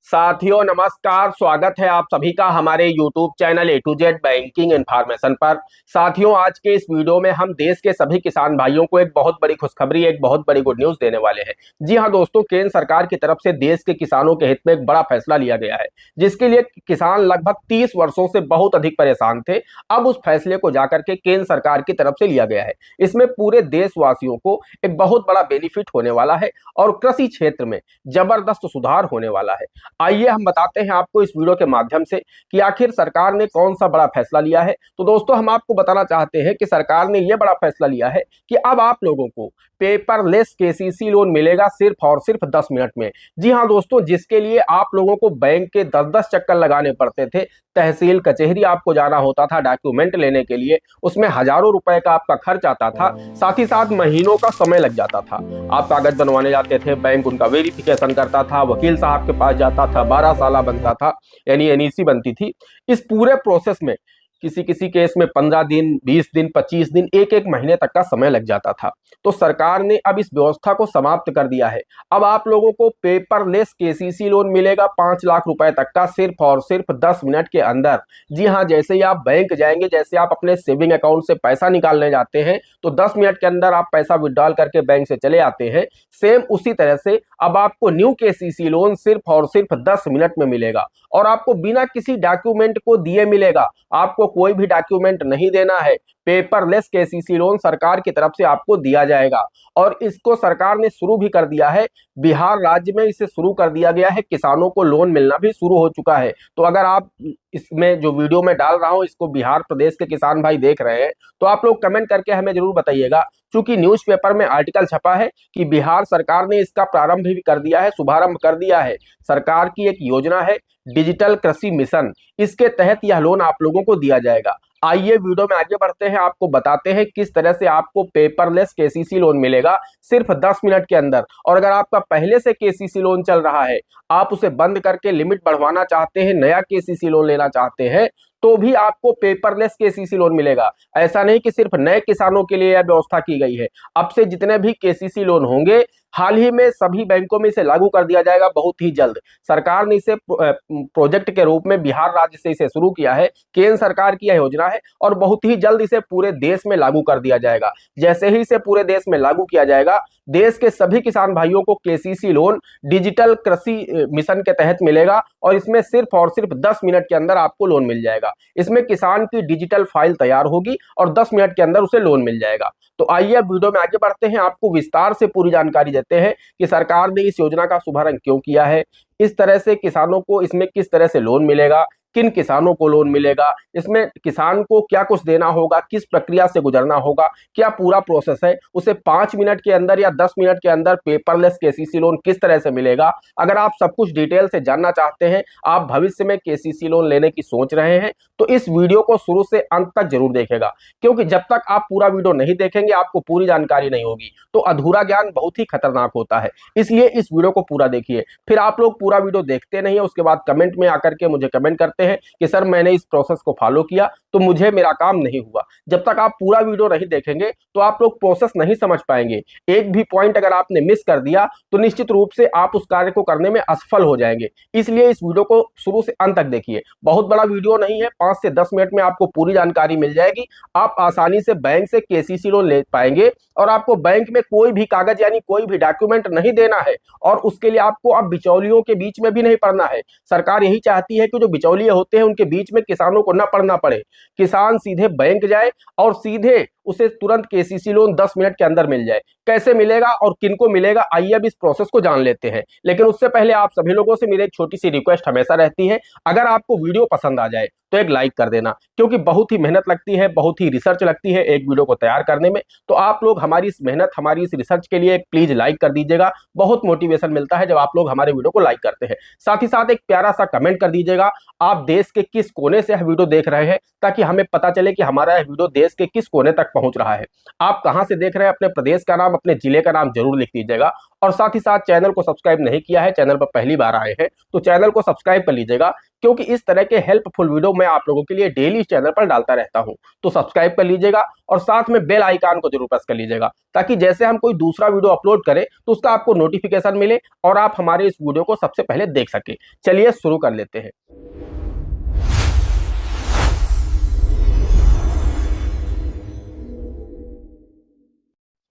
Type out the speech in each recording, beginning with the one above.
साथियों नमस्कार, स्वागत है आप सभी का हमारे YouTube channel A to Z banking information पर। साथियों, आज के इस वीडियो में हम देश के सभी किसान भाइयों को एक बहुत बड़ी खुशखबरी, एक बहुत बड़ी गुड न्यूज देने वाले हैं। जी हां दोस्तों, केंद्र सरकार की तरफ से देश के किसानों के हित में एक बड़ा फैसला लिया गया है, जिसके लिए किसान लगभग 30 वर्षों से बहुत अधिक परेशान थे। अब उस फैसले को जाकर के केंद्र सरकार की तरफ से लिया गया है। इसमें पूरे देशवासियों को एक बहुत बड़ा बेनिफिट होने वाला है और कृषि क्षेत्र में जबरदस्त सुधार होने वाला है। आइए हम बताते हैं आपको इस वीडियो के माध्यम से कि आखिर सरकार ने कौन सा बड़ा फैसला लिया है। तो दोस्तों, हम आपको बताना चाहते हैं कि सरकार ने यह बड़ा फैसला लिया है कि अब आप लोगों को पेपरलेस केसीसी लोन मिलेगा सिर्फ और सिर्फ 10 मिनट में। जी हां दोस्तों, जिसके लिए आप लोगों को बैंक के 10-10 चक्कर लगाने पड़ते थे, तहसील कचहरी आपको जाना होता था डॉक्यूमेंट लेने के लिए, उसमें हजारों रुपए का आपका खर्च आता था, साथ ही साथ महीनों का समय लग जाता था। आप कागज बनवाने जाते थे, बैंक उनका वेरिफिकेशन करता था, वकील साहब के पास जाता था, 12 साल बनता था, यानी एनईसी बनती थी। इस पूरे प्रोसेस में किसी किसी केस में 15 दिन, 20 दिन, 25 दिन, एक एक महीने तक का समय लग जाता था। तो सरकार ने अब इस व्यवस्था को समाप्त कर दिया है। अब आप लोगों को पेपरलेस केसीसी लोन मिलेगा 5 लाख रुपए तक का सिर्फ और सिर्फ 10 मिनट के अंदर। जी हाँ, जैसे ही आप बैंक जाएंगे, जैसे आप अपने सेविंग अकाउंट से पैसा निकालने जाते हैं तो 10 मिनट के अंदर आप पैसा विड्रॉल करके बैंक से चले आते हैं, सेम उसी तरह से अब आपको न्यू केसीसी लोन सिर्फ और सिर्फ 10 मिनट में मिलेगा और आपको बिना किसी डॉक्यूमेंट को दिए मिलेगा। आपको कोई भी डॉक्यूमेंट नहीं देना है। पेपरलेस केसीसी लोन सरकार की तरफ से आपको दिया जाएगा और इसको सरकार ने शुरू भी कर दिया है। बिहार राज्य में इसे शुरू कर दिया गया है, किसानों को लोन मिलना भी शुरू हो चुका है। तो अगर आप इसमें जो वीडियो में डाल रहा हूं इसको बिहार प्रदेश के किसान भाई देख रहे हैं तो आप लोग कमेंट करके हमें जरूर बताइएगा, क्योंकि न्यूज़पेपर में आर्टिकल छपा है कि बिहार सरकार ने इसका प्रारंभ भी कर दिया है, शुभारंभ कर दिया है। सरकार की एक योजना है डिजिटल कृषि मिशन, इसके तहत यह लोन आप लोगों को दिया जाएगा। आइए वीडियो में आगे बढ़ते हैं, आपको बताते हैं किस तरह से आपको पेपरलेस केसीसी लोन मिलेगा सिर्फ 10 मिनट के अंदर। और अगर आपका पहले से केसीसी लोन चल रहा है, आप उसे बंद करके लिमिट बढ़वाना चाहते हैं, नया केसीसी लोन लेना चाहते हैं, तो भी आपको पेपरलेस केसीसी लोन मिलेगा। ऐसा नहीं कि सिर्फ नए किसानों के लिए यह व्यवस्था की गई है। अब से जितने भी केसीसी लोन होंगे, हाल ही में सभी बैंकों में इसे लागू कर दिया जाएगा बहुत ही जल्द। सरकार ने इसे प्रोजेक्ट के रूप में बिहार राज्य से इसे शुरू किया है, केंद्र सरकार की यह योजना है और बहुत ही जल्द इसे पूरे देश में लागू कर दिया जाएगा। जैसे ही इसे पूरे देश में लागू किया जाएगा, देश के सभी किसान भाइयों को केसीसी लोन डिजिटल कृषि मिशन के तहत मिलेगा और इसमें सिर्फ और सिर्फ 10 मिनट के अंदर आपको लोन मिल जाएगा। इसमें किसान की डिजिटल फाइल तैयार होगी और 10 मिनट के अंदर उसे लोन मिल जाएगा। तो आइए वीडियो में आगे बढ़ते हैं, आपको विस्तार से पूरी जानकारी देते हैं कि सरकार ने इस योजना का शुभारंभ क्यों किया है, इस तरह से किसानों को इसमें किस तरह से लोन मिलेगा, किन किसानों को लोन मिलेगा, इसमें किसान को क्या कुछ देना होगा, किस प्रक्रिया से गुजरना होगा, क्या पूरा प्रोसेस है, उसे 5 मिनट के अंदर या 10 मिनट के अंदर पेपरलेस केसीसी लोन किस तरह से मिलेगा। अगर आप सब कुछ डिटेल से जानना चाहते हैं, आप भविष्य में केसीसी लोन लेने की सोच रहे हैं, तो इस वीडियो को शुरू से अंत तक जरूर देखेगा, क्योंकि जब तक आप पूरा वीडियो नहीं देखेंगे आपको पूरी जानकारी नहीं होगी। तो अधूरा ज्ञान बहुत ही खतरनाक होता है, इसलिए इस वीडियो को पूरा देखिए। फिर आप लोग पूरा वीडियो देखते नहीं है, उसके बाद कमेंट में आकर के मुझे कमेंट करते हैं कि सर मैंने इस प्रोसेस को फॉलो किया तो मुझे मेरा काम नहीं हुआ। जब तक आप पूरा वीडियो नहीं देखेंगे तो आप लोग प्रोसेस नहीं समझ पाएंगे। एक भी पॉइंट अगर आपने मिस कर दिया तो निश्चित रूप से आप उस कार्य को करने में असफल हो जाएंगे। इसलिए इस वीडियो को शुरू से अंत तक देखिए। बहुत बड़ा वीडियो नहीं है, 5 से 10 मिनट में आपको पूरी जानकारी मिल जाएगी। आप आसानी से बैंक से केसीसी लोन ले पाएंगे और आपको बैंक में कोई भी कागज यानी कोई भी डॉक्यूमेंट नहीं देना है और उसके लिए आपको अब बिचौलियों के बीच में भी नहीं पड़ना है। सरकार यही चाहती है कि जो बिचौलिए होते हैं उनके बीच में किसानों को न पड़ना पड़े, किसान सीधे बैंक जाए और सीधे उसे तुरंत केसीसी लोन 10 मिनट के अंदर मिल जाए। कैसे मिलेगा और किनको मिलेगा, आइए अब इस प्रोसेस को जान लेते हैं। लेकिन उससे पहले आप सभी लोगों से मेरी एक छोटी सी रिक्वेस्ट हमेशा रहती है, अगर आपको वीडियो पसंद आ जाए तो एक लाइक कर देना, क्योंकि बहुत ही मेहनत लगती है, बहुत ही रिसर्च लगती है एक वीडियो को तैयार करने में। तो आप लोग हमारी इस मेहनत, हमारी इस रिसर्च के लिए प्लीज लाइक कर दीजिएगा। बहुत मोटिवेशन मिलता है जब आप लोग हमारे वीडियो को लाइक करते हैं। साथ ही साथ एक प्यारा सा कमेंट कर दीजिएगा, आप देश के किस कोने से यह वीडियो देख रहे हैं, ताकि हमें पता चले कि हमारा यह वीडियो देश के किस कोने तक पहुंच रहा है। आप कहां से देख रहे हैं, अपने प्रदेश का नाम, अपने जिले का नाम जरूर लिख दीजिएगा। और साथ ही साथ चैनल को सब्सक्राइब नहीं किया है, चैनल पर पहली बार आए हैं तो चैनल को सब्सक्राइब कर लीजिएगा, क्योंकि इस तरह के हेल्पफुल वीडियो मैं आप लोगों के लिए डेली इस चैनल पर डालता रहता हूं। तो सब्सक्राइब कर लीजिएगा और साथ में बेल आइकन को जरूर प्रेस कर लीजिएगा, ताकि जैसे हम कोई दूसरा वीडियो अपलोड करें तो उसका आपको नोटिफिकेशन मिले और आप हमारे इस वीडियो को सबसे पहले देख सके। चलिए शुरू कर लेते हैं।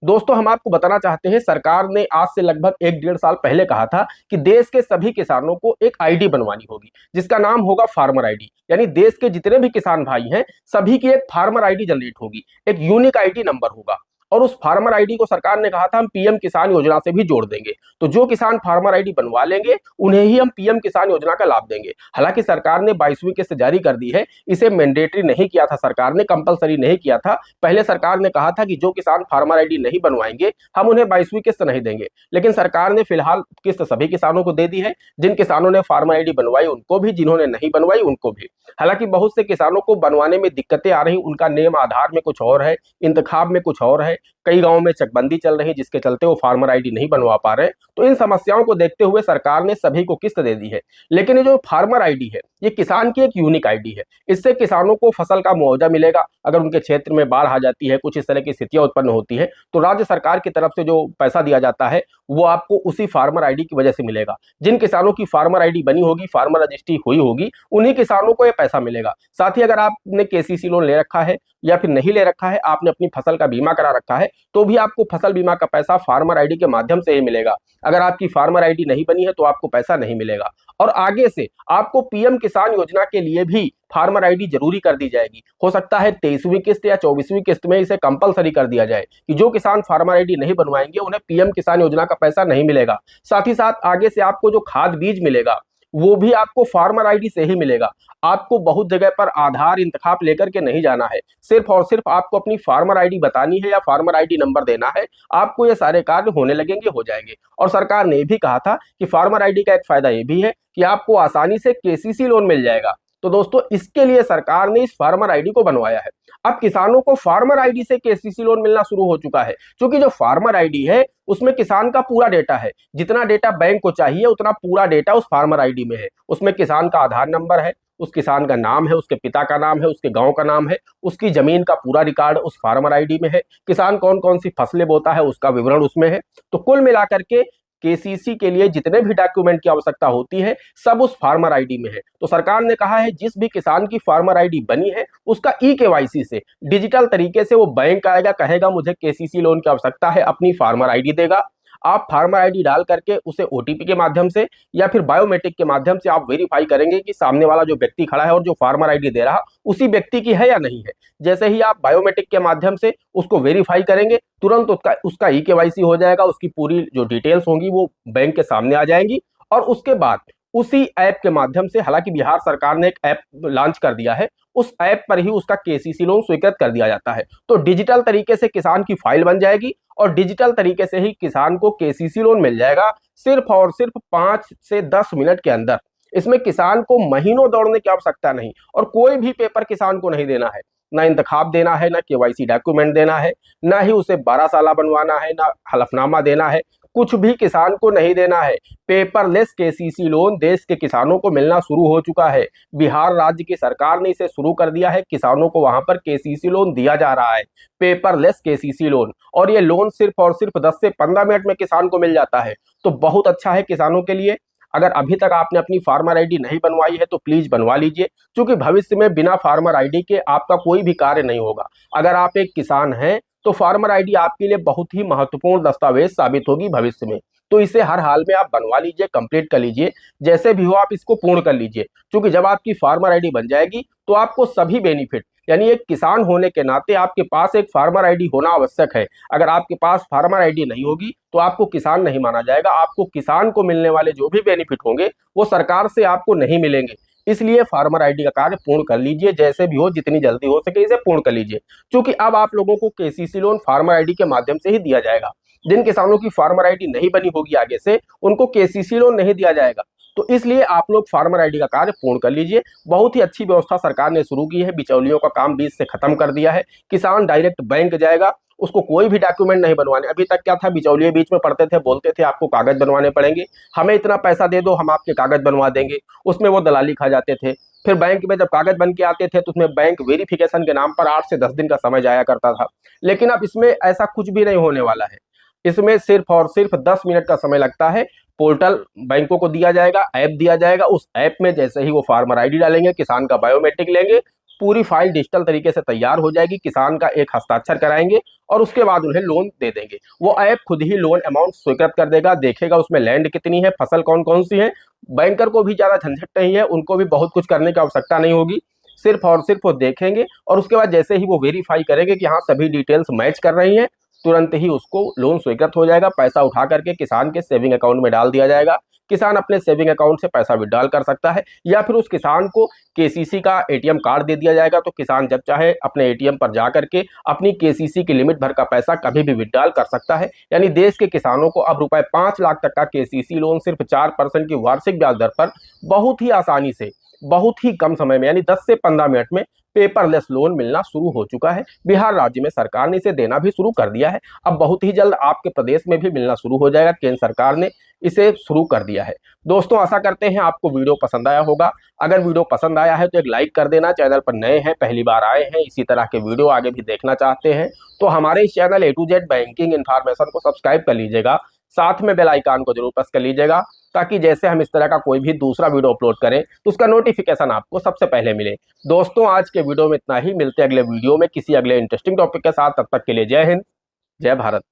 दोस्तों, हम आपको बताना चाहते हैं, सरकार ने आज से लगभग 1-1.5 साल पहले कहा था कि देश के सभी किसानों को एक आईडी बनवानी होगी, जिसका नाम होगा फार्मर आईडी। यानी देश के जितने भी किसान भाई हैं, सभी की एक फार्मर आईडी जनरेट होगी, एक यूनिक आईडी नंबर होगा। और उस फार्मर आईडी को सरकार ने कहा था हम पीएम किसान योजना से भी जोड़ देंगे। तो जो किसान फार्मर आईडी बनवा लेंगे उन्हें ही हम पीएम किसान योजना का लाभ देंगे। हालांकि सरकार ने 22वीं किस्त जारी कर दी है, इसे मैंडेटरी नहीं किया था, सरकार ने कंपलसरी नहीं किया था। पहले सरकार ने कहा था कि जो किसान फार्मर आईडी नहीं बनवाएंगे हम उन्हें 22वीं किस्त नहीं देंगे, लेकिन सरकार ने फिलहाल किस्त सभी किसानों को दे दी है। जिन किसानों ने फार्मर आईडी बनवाई उनको भी, जिन्होंने नहीं बनवाई उनको भी। हालांकि बहुत से किसानों को बनवाने में दिक्कतें आ रही, उनका नेम आधार में कुछ और है, इंतखाब में कुछ और है, कई गांवों में चकबंदी चल रही, जिसके चलते वो फार्मर आईडी नहीं बनवा पा रहे। तो इन समस्याओं को देखते हुए सरकार ने सभी को किस्त दे दी है। लेकिन ये जो फार्मर आईडी है, ये किसान की एक यूनिक आईडी है। इससे किसानों को फसल का मुआवजा मिलेगा। अगर उनके क्षेत्र में बाढ़ आ जाती है, कुछ इस तरह की स्थितियां उत्पन्न होती है, तो राज्य सरकार की तरफ से जो पैसा दिया जाता है वो आपको उसी फार्मर आईडी की वजह से मिलेगा। जिन किसानों की फार्मर आईडी बनी होगी, फार्मर रजिस्ट्री हुई होगी, उन्हीं किसानों को यह पैसा मिलेगा। साथ ही अगर आपने केसीसी लोन ले रखा है या फिर नहीं ले रखा है, आपने अपनी फसल का बीमा करा रखा है, तो भी आपको फसल बीमा का पैसा फार्मर आईडी के माध्यम से ही मिलेगा। अगर आपकी फार्मर आईडी नहीं बनी है तो आपको पैसा नहीं मिलेगा। और आगे से आपको पीएम किसान योजना के लिए भी फार्मर आईडी जरूरी कर दी जाएगी। हो सकता है 23वीं किस्त या 24वीं किस्त में इसे कंपलसरी कर दिया जाए कि जो किसान फार्मर आईडी नहीं बनवाएंगे उन्हें पीएम किसान योजना का पैसा नहीं मिलेगा। साथ ही साथ आगे से आपको जो खाद बीज मिलेगा वो भी आपको फार्मर आईडी से ही मिलेगा। आपको बहुत जगह पर आधार इंतखाब लेकर के नहीं जाना है, सिर्फ और सिर्फ आपको अपनी फार्मर आईडी बतानी है या फार्मर आईडी नंबर देना है, आपको ये सारे कार्य होने लगेंगे, हो जाएंगे। और सरकार ने भी कहा था कि फार्मर आईडी का एक फायदा ये भी है कि आपको आसानी से केसीसी लोन मिल जाएगा। तो दोस्तों, इसके लिए सरकार ने इस फार्मर आईडी को बनवाया है। अब किसानों को फार्मर आईडी से केसीसी लोन मिलना शुरू हो चुका है, क्योंकि जो फार्मर आईडी है उसमें किसान का पूरा डेटा है। जितना डेटा बैंक को चाहिए उतना पूरा डेटा उस फार्मर आईडी में है। उसमें किसान का आधार नंबर है, उस किसान का नाम है, उसके पिता का नाम है, उसके गांव का नाम है, उसकी जमीन का पूरा रिकॉर्ड उस फार्मर आईडी में है, किसान कौन कौन सी फसलें बोता है उसका विवरण उसमें है। तो कुल मिलाकर के केसीसी के लिए जितने भी डॉक्यूमेंट की आवश्यकता होती है सब उस फार्मर आईडी में है। तो सरकार ने कहा है जिस भी किसान की फार्मर आईडी बनी है उसका ई-केवाईसी से डिजिटल तरीके से वो बैंक आएगा, कहेगा मुझे केसीसी लोन की आवश्यकता है, अपनी फार्मर आईडी देगा। आप फार्मर आईडी डाल करके उसे ओटीपी के माध्यम से या फिर बायोमेट्रिक के माध्यम से आप वेरीफाई करेंगे कि सामने वाला जो व्यक्ति खड़ा है और जो फार्मर आईडी दे रहा उसी व्यक्ति की है या नहीं है। जैसे ही आप बायोमेट्रिक के माध्यम से उसको वेरीफाई करेंगे, तुरंत उसका ई-केवाईसी हो जाएगा। उसकी पूरी जो डिटेल्स होंगी वो बैंक के सामने आ जाएंगी और उसके बाद उसी ऐप के माध्यम से, हालांकि बिहार सरकार ने एक ऐप लॉन्च कर दिया है, उस ऐप पर ही उसका केसीसी लोन स्वीकृत कर दिया जाता है। तो डिजिटल तरीके से किसान की फाइल बन जाएगी और डिजिटल तरीके से ही किसान को केसीसी लोन मिल जाएगा, सिर्फ और सिर्फ 5 से 10 मिनट के अंदर। इसमें किसान को महीनों दौड़ने की आवश्यकता नहीं और कोई भी पेपर किसान को नहीं देना है, ना इंतखाब देना है, ना केवाईसी डॉक्यूमेंट देना है, ना ही उसे 12 साला बनवाना है, ना हलफनामा देना है, कुछ भी किसान को नहीं देना है। पेपरलेस केसीसी लोन देश के किसानों को मिलना शुरू हो चुका है। बिहार राज्य की सरकार ने इसे शुरू कर दिया है, किसानों को वहां पर केसीसी लोन दिया जा रहा है, पेपरलेस केसीसी लोन। और ये लोन सिर्फ और सिर्फ 10 से 15 मिनट में किसान को मिल जाता है। तो बहुत अच्छा है किसानों के लिए। अगर अभी तक आपने अपनी फार्मर आईडी नहीं बनवाई है तो प्लीज बनवा लीजिए, क्योंकि भविष्य में बिना फार्मर आईडी के आपका कोई भी कार्य नहीं होगा। अगर आप एक किसान हैं तो फार्मर आईडी आपके लिए बहुत ही महत्वपूर्ण दस्तावेज साबित होगी भविष्य में। तो इसे हर हाल में आप बनवा लीजिए, कंप्लीट कर लीजिए, जैसे भी हो आप इसको पूर्ण कर लीजिए, क्योंकि जब आपकी फार्मर आईडी बन जाएगी तो आपको सभी बेनिफिट, यानी एक किसान होने के नाते आपके पास एक फार्मर आईडी होना आवश्यक है। अगर आपके पास फार्मर आईडी नहीं होगी तो आपको किसान नहीं माना जाएगा। आपको किसान को मिलने वाले जो भी बेनिफिट होंगे वो सरकार से आपको नहीं मिलेंगे। इसलिए फार्मर आईडी का कार्य पूर्ण कर लीजिए, जैसे भी हो, जितनी जल्दी हो सके इसे पूर्ण कर लीजिए, क्योंकि अब आप लोगों को केसीसी लोन फार्मर आईडी के माध्यम से ही दिया जाएगा। जिन किसानों की फार्मर आईडी नहीं बनी होगी आगे से, उनको केसीसी लोन नहीं दिया जाएगा। तो इसलिए आप लोग फार्मर आईडी का कार्य पूर्ण कर लीजिए। बहुत ही अच्छी व्यवस्था सरकार ने शुरू की है, बिचौलियों का काम बीच से खत्म कर दिया है। किसान डायरेक्ट बैंक जाएगा, उसको कोई भी डॉक्यूमेंट नहीं बनवाने। अभी तक क्या था, बिचौलिए बीच में पढ़ते थे, बोलते थे आपको कागज बनवाने पड़ेंगे, हमें इतना पैसा दे दो हम आपके कागज बनवा देंगे, उसमें वो दलाली खा जाते थे। फिर बैंक में जब कागज बन के आते थे तो उसमें बैंक वेरिफिकेशन के नाम पर 8 से 10 दिन का समय जाया करता था। लेकिन अब इसमें ऐसा कुछ भी नहीं होने वाला है। इसमें सिर्फ और सिर्फ 10 मिनट का समय लगता है। पोर्टल बैंकों को दिया जाएगा, ऐप दिया जाएगा, उस ऐप में जैसे ही वो फार्मर आईडी डालेंगे, किसान का बायोमेट्रिक लेंगे, पूरी फाइल डिजिटल तरीके से तैयार हो जाएगी, किसान का एक हस्ताक्षर कराएंगे और उसके बाद उन्हें लोन दे देंगे। वो ऐप खुद ही लोन अमाउंट स्वीकृत कर देगा, देखेगा उसमें लैंड कितनी है, फसल कौन कौन सी है। बैंकर को भी ज्यादा झंझट नहीं है, उनको भी बहुत कुछ करने की आवश्यकता नहीं होगी। सिर्फ और सिर्फ वो देखेंगे और उसके बाद जैसे ही वो वेरीफाई करेंगे कि हाँ सभी डिटेल्स मैच कर रही हैं, तुरंत ही उसको लोन स्वीकृत हो जाएगा। पैसा उठा करके किसान के सेविंग अकाउंट में डाल दिया जाएगा। किसान अपने सेविंग अकाउंट से पैसा विड्रॉल कर सकता है, या फिर उस किसान को केसीसी का एटीएम कार्ड दे दिया जाएगा, तो किसान जब चाहे अपने एटीएम पर जा करके अपनी केसीसी की लिमिट भर का पैसा कभी भी विड्रॉल कर सकता है। यानी देश के किसानों को अब रुपए 5 लाख तक का केसीसी लोन सिर्फ 4% की वार्षिक ब्याज दर पर बहुत ही आसानी से, बहुत ही कम समय में, यानी 10 से 15 मिनट में पेपरलेस लोन मिलना शुरू हो चुका है। बिहार राज्य में सरकार ने इसे देना भी शुरू कर दिया है। अब बहुत ही जल्द आपके प्रदेश में भी मिलना शुरू हो जाएगा। केंद्र सरकार ने इसे शुरू कर दिया है। दोस्तों आशा करते हैं आपको वीडियो पसंद आया होगा। अगर वीडियो पसंद आया है तो एक लाइक कर देना। चैनल पर नए हैं, पहली बार आए हैं, इसी तरह के वीडियो आगे भी देखना चाहते हैं तो हमारे इस channel A to Z banking information को सब्सक्राइब कर लीजिएगा। साथ में बेल आइकन को जरूर प्रेस कर लीजिएगा, ताकि जैसे हम इस तरह का कोई भी दूसरा वीडियो अपलोड करें तो उसका नोटिफिकेशन आपको सबसे पहले मिले। दोस्तों आज के वीडियो में इतना ही, मिलते हैं अगले वीडियो में किसी अगले इंटरेस्टिंग टॉपिक के साथ। तब तक के लिए जय हिंद, जय भारत।